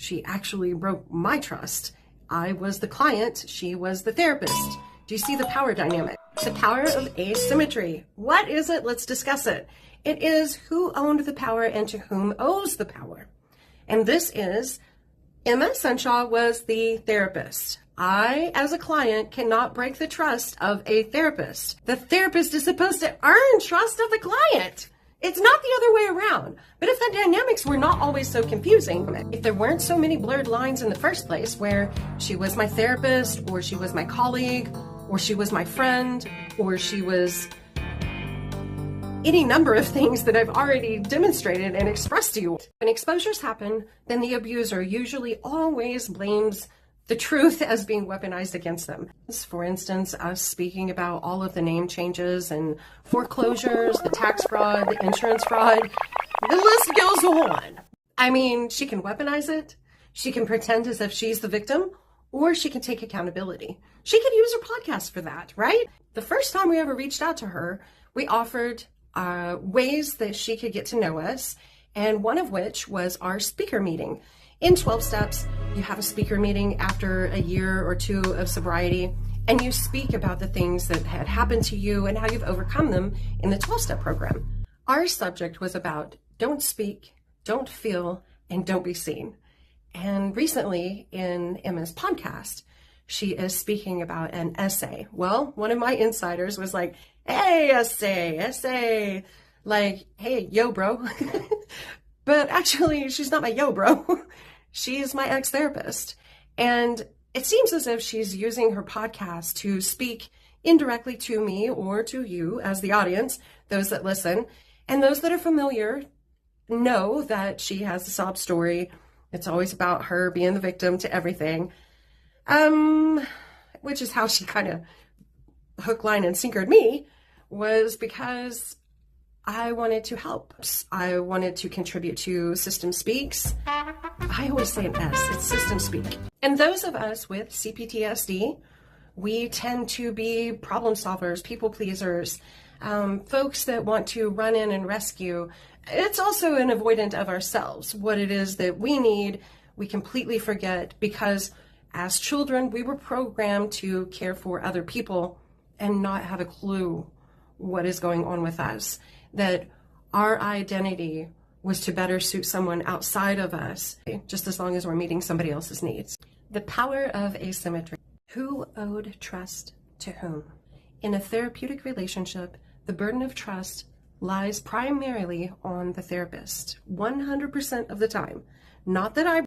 She actually broke my trust. I was the client, she was the therapist. Do you see the power dynamic? The power of asymmetry. What is it? Let's discuss it. It is who owned the power and to whom owes the power. And this is Emma Sunshaw was the therapist. I, as a client, cannot break the trust of a therapist. The therapist is supposed to earn trust of the client. It's not the other way around. But if the dynamics were not always so confusing, if there weren't so many blurred lines in the first place where she was my therapist, or she was my colleague, or she was my friend, or she was any number of things that I've already demonstrated and expressed to you. When exposures happen, then the abuser usually always blames the truth as being weaponized against them. For instance, us speaking about all of the name changes and foreclosures, the tax fraud, the insurance fraud, the list goes on. I mean, she can weaponize it, she can pretend as if she's the victim, or she can take accountability. She could use her podcast for that, right? The first time we ever reached out to her, we offered ways that she could get to know us, and one of which was our speaker meeting. In 12 steps, you have a speaker meeting after a year or two of sobriety, and you speak about the things that had happened to you and how you've overcome them in the 12-step program. Our subject was about don't speak, don't feel, and don't be seen. And recently in Emma's podcast, she is speaking about an essay. Well, one of my insiders was like, hey, essay, like, hey, yo, bro. But actually, she's not my yo, bro. She is my ex-therapist. And it seems as if she's using her podcast to speak indirectly to me or to you as the audience, those that listen. And those that are familiar know that she has a sob story. It's always about her being the victim to everything. Which is how she kind of hook, line, and sinkered me, was because I wanted to help. I wanted to contribute to System Speaks. I always say an S, it's System Speak. And those of us with CPTSD, we tend to be problem solvers, people pleasers, folks that want to run in and rescue. It's also an avoidant of ourselves. What it is that we need, we completely forget, because as children, we were programmed to care for other people and not have a clue what is going on with us. That our identity was to better suit someone outside of us, just as long as we're meeting somebody else's needs. The power of asymmetry. Who owed trust to whom? In a therapeutic relationship, the burden of trust lies primarily on the therapist, 100% of the time. Not that I